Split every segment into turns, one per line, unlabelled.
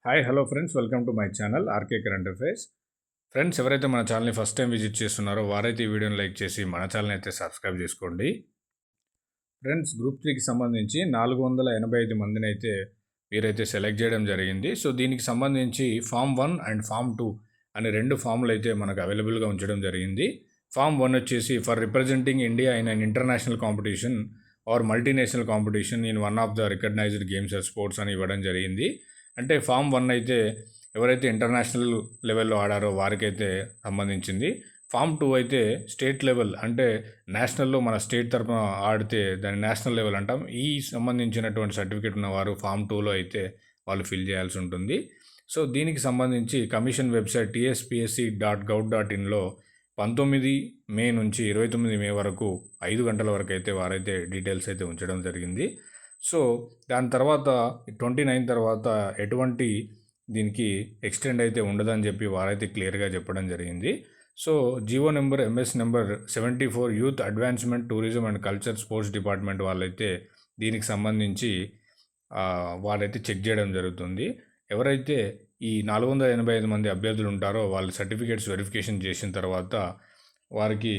Hi hello friends, welcome to my channel RK current affairs. Friends, ఎవరైతే మన ఛానల్ని first time visit చేస్తున్నారో వారైతే ఈ వీడియోని లైక్ చేసి మన ఛానల్ని అయితే సబ్స్క్రైబ్ చేసుకోండి. ఫ్రెండ్స్, గ్రూప్ 3కి సంబంధించి 485 మందిని అయితే వీరైతే సెలెక్ట్ చేయడం జరిగింది. సో దీనికి సంబంధించి ఫామ్ 1 అండ్ ఫామ్ 2 అనే 2 ఫామ్లు అయితే మనకు అవైలబుల్గా ఉంచడం జరిగింది. ఫామ్ 1 వచ్చేసి for representing India in an international competition or multinational competition in one of the recognized games or sports అని ఇవ్వడం జరిగింది. అంటే ఫామ్ 1 అయితే ఎవరైతే ఇంటర్నేషనల్ లెవెల్లో ఆడారో వారికైతే సంబంధించింది. ఫామ్ 2 అయితే స్టేట్ లెవెల్, అంటే నేషనల్లో మన స్టేట్ తరఫున ఆడితే దాన్ని నేషనల్ లెవెల్ అంటాం. ఈ సంబంధించినటువంటి సర్టిఫికేట్ ఉన్నవారు ఫామ్ 2లో అయితే వాళ్ళు ఫిల్ చేయాల్సి ఉంటుంది. సో దీనికి సంబంధించి కమిషన్ వెబ్సైట్ tspsc.gov.inలో 19 మే నుంచి 29 మే వరకు 5 గంటల వరకు అయితే వారైతే డీటెయిల్స్ అయితే ఉంచడం జరిగింది. సో దాని తర్వాత 29 తర్వాత ఎటువంటి దీనికి ఎక్స్టెండ్ అయితే ఉండదని చెప్పి వారైతే క్లియర్గా చెప్పడం జరిగింది. So GO number MS number 74 youth advancement tourism and culture sports department వాళ్ళైతే దీనికి సంబంధించి వాళ్ళైతే చెక్ చేయడం జరుగుతుంది. ఎవరైతే ఈ 485 మంది అభ్యర్థులు ఉంటారో వాళ్ళ సర్టిఫికేట్స్ వెరిఫికేషన్ చేసిన తర్వాత వారికి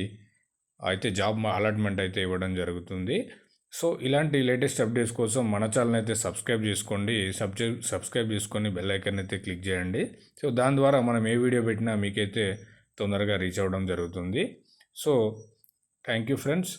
అయితే జాబ్ అలాట్మెంట్ అయితే ఇవ్వడం జరుగుతుంది. సో ఇలాంటి లేటెస్ట్ అప్డేట్స్ కోసం మన ఛానల్ అయితే సబ్స్క్రైబ్ చేసుకోండి. సబ్స్క్రైబ్ చేసుకొని బెల్ ఐకాన్ అయితే క్లిక్ చేయండి. సో దాని ద్వారా మనం ఏ వీడియో పెట్టినా మీకైతే తొందరగా రీచ్ అవ్వడం జరుగుతుంది. So thank you friends.